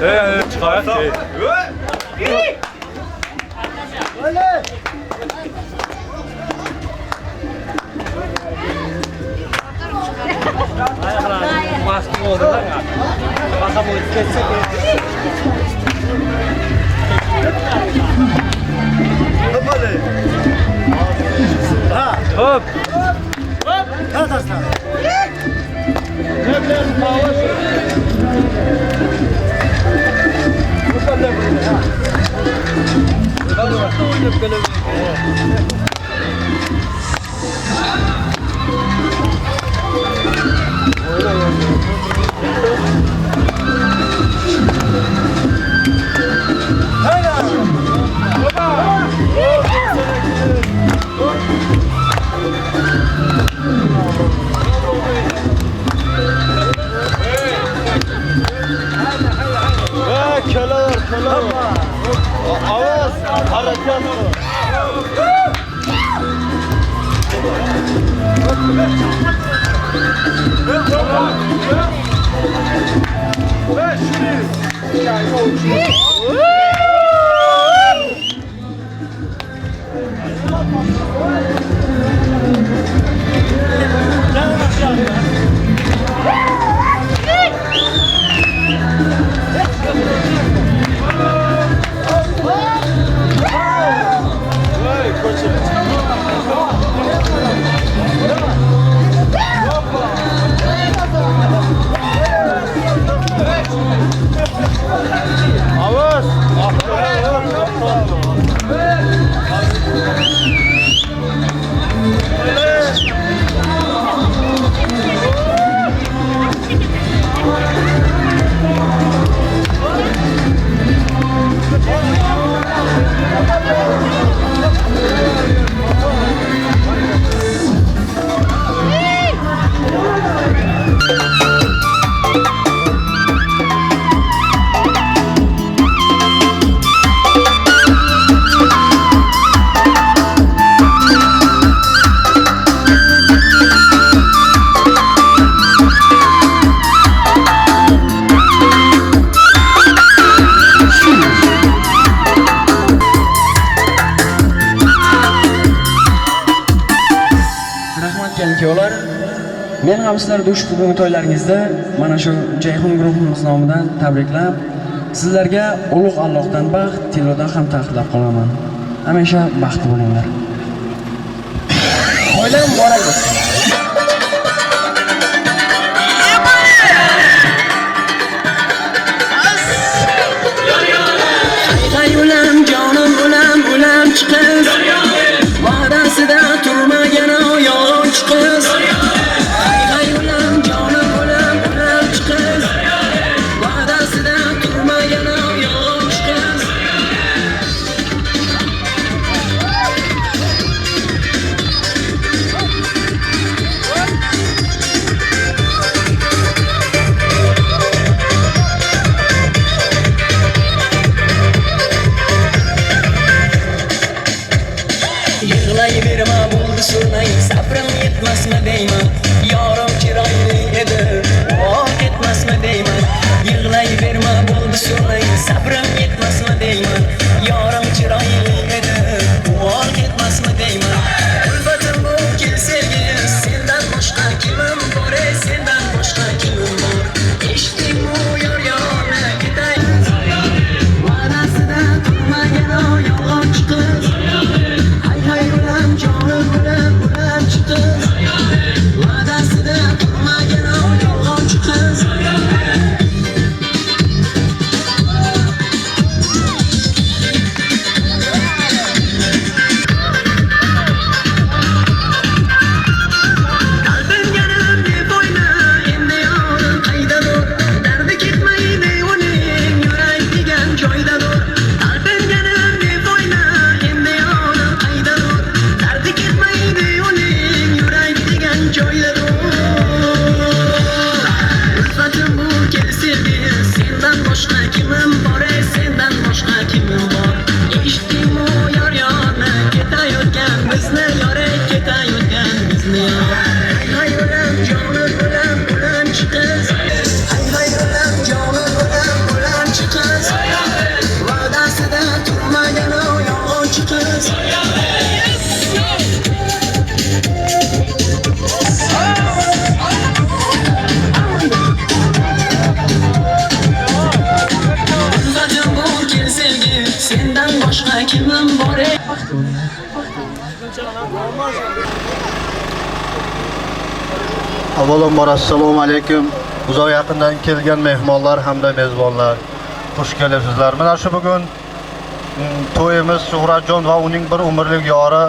Evet, çıkar. Maske oldu da ya. Bakalım o geçecek. Hop hadi. Ha. Hop. Hop. Hadi aslan. Nebler maaş. Bu kadar böyle ha. Hadi bakalım oynayıp gelelim. Köleler. Avaz, hareket. Men ham sizlarni ushbu bugungi to'ylaringizda mana shu Jayhun guruhimiz nomidan tabriklab, sizlarga ulug' Allohdan baxt, tilodan ham taxlab qolaman. Hamisha baxtli bo'linglar. To'ylar muborak bo'lsin. Ulam jonim ulam chiqiz. Va'dasida turmagan yolg'onchi qiz. Avvalambor assalomu alaykum. Uzoq yaqindan kelgan mehmonlar hamda mezbonlar. Xush kelibsizlar. Mana shu bugun to'yimiz Shuhratjon va uning bir umrlik yori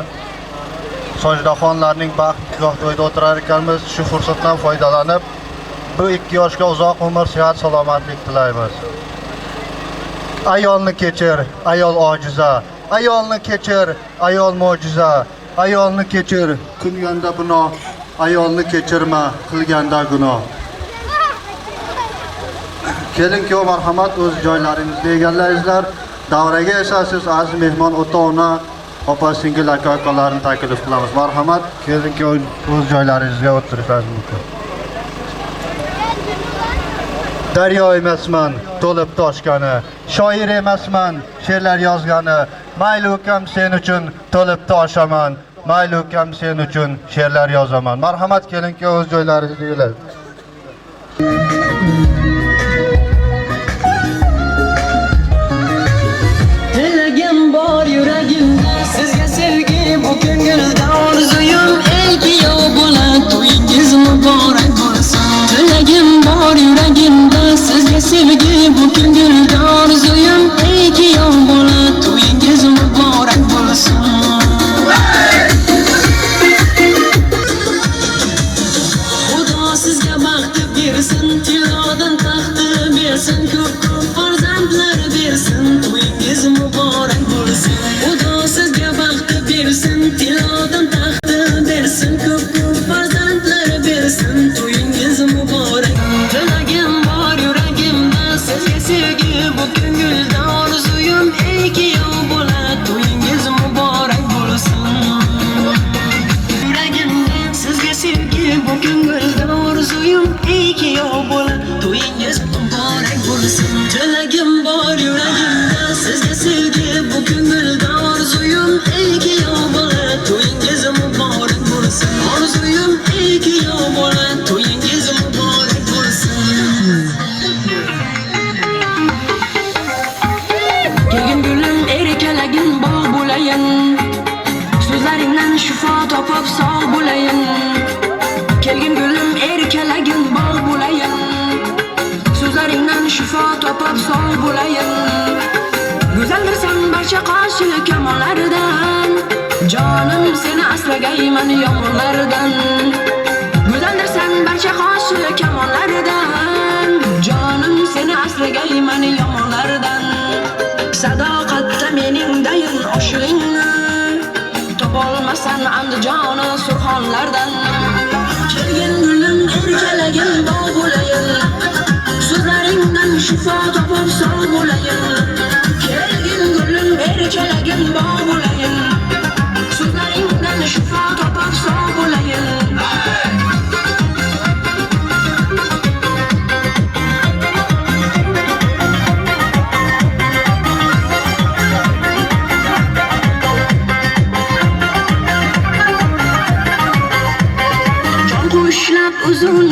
Sojdaxonlarning baxtli to'yida o'tirar ekanmiz. Shu fursatdan foydalanib bu ikki yoshga uzoq umr, sihat, salomatlik tilaymiz. Ayolni kechir, ayol ojiza. Ayolni kechir, ayol mo'jiza. Ayolni kechir, kunganda gunoh. Ayolni kechirma, qilganda gunoh. Kelin-kuyov marhamat o'z joylaringizni egallayingizlar. Davraga esa siz aziz mehmon ota-ona, opa-singil aka-ukalarni taklif qilamiz. Marhamat, kelin-kuyov o'z joylaringizga o'tirishingiz mumkin. Daryo emasman, to'lib toshgani, shoir emasman, she'rlar yozgani, mayli ukam sen uchun to'lib toshaman, mayli ukam sen uchun she'rlar yozaman. Marhamat, kelin-kuyov o'z joylaringizga egallayinglar. Tilagim bor yuragimda, sizga sevgi bu ko'ngilda orzuyum, ey kuyov bola to'yingiz muborak bo'lsin. Tilagim bor yuragimda, sizga sevgi bu ko'ngilda orzuyum, ey kuyov bola to'yingiz muborak bo'lsin. Xudo sizga baxt bersin, tilodan taxti bersin, ko'p farzandlar bersin, to'yingiz muborak bo'lsin. Xudo sizga baxt bersin, tilodan taxti bersin, ko'p farzandlar bersin, to'yingiz muborak. Tilagim bor yuragimda, sizga sevgi bu ko'ngilda orzuyum, ey kuyov bola to'yingiz muborak bo'lsin. Yuragimda sizga sevgi bu ko'ngilda orzuyum, ey kuyov bola to'yingiz muborak bo'lsin. Tilagim bor yuragimda, sizga sevgi bu ko'ngilda orzuyum, ey kuyov bola to'yingiz muborak bo'lsin. Orzuyum, ey kuyov bola to'yingiz muborak bo'lsin. Kelgin gulim erkalagin bog' bo'layin, so'zlaringdan shifo topib sog' bo'layin. Kelgin gulim erkalagin bog' bo'layin, so'zlaringdan shifo topib sog' bo'layin. Go'zaldirsan barcha qoshili kamonlaridan, jonim seni asragayman yomonlardan. Go'zaldirsan barcha qoshili kamonlaridan, jonim seni asragayman yomonlardan. Sadoqatda meningdayin oshig'ingni, topolmasan Andijoni surxonlardan. Kelgin gulim erkalagin bog' bo'layin, so'zlaringdan shifo topib sog' bo'layin. Kelgin gulim erkalagin bog' bo'layin, so'zlaringdan shifo topib sog' bo'layin.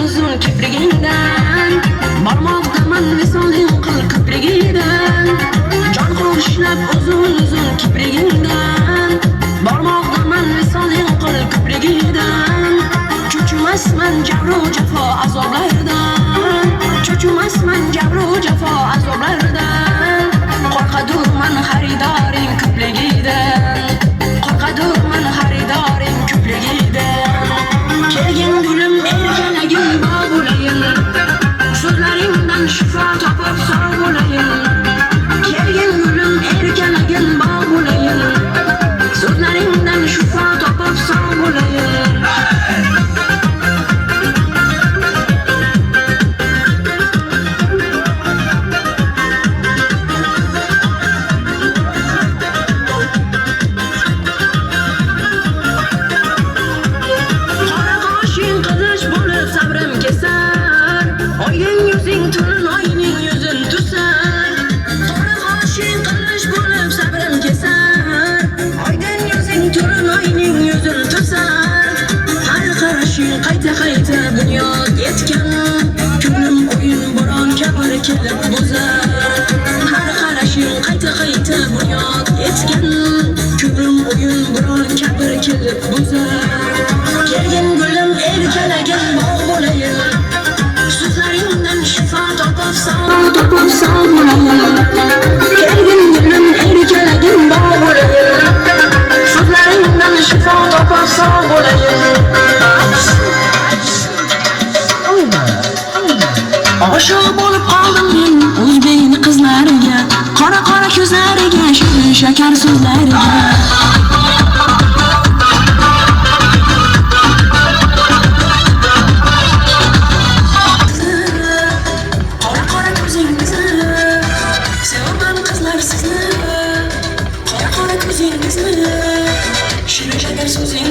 Uzun kiprigingdan, barmoqdaman visoling qil kiprigidan. Jon qo'shlab uzun kiprigingdan, barmoqdaman visoling qil kiprigidan. Cho'chimasman jabru jafo azoblardan, cho'chimasman jabru jafo azoblardan. Qo'rqadurman xaridoring ko'pligidan, qo'rqadurman xaridoring ko'pligidan. Kelgin gulim erkalagin bog' bo'layin, so'zlaringdan shifo topib sog' bo'layin. Kelgin gulim erkalagin bog' bo'layin, so'zlaringdan shifo topib sog' bo'layin. Qayta bunyod etgan, ko'nglim o'yin bo'ron kabi kelib buzar. Har qarashing qayta bunyod etgan, ko'nglim o'yin bo'ron kabi kelib buzar. Kelgin gulim erkalagin bog' bo'layin. Oshiq bo'lib qoldim men o'zbekning qizlariga, qora ko'zlariga, shirin shakar so'zlariga. Qora ko'zingizni, sevaman qizlar sizni. Qora ko'zingizni, shirin shakar so'zingizni.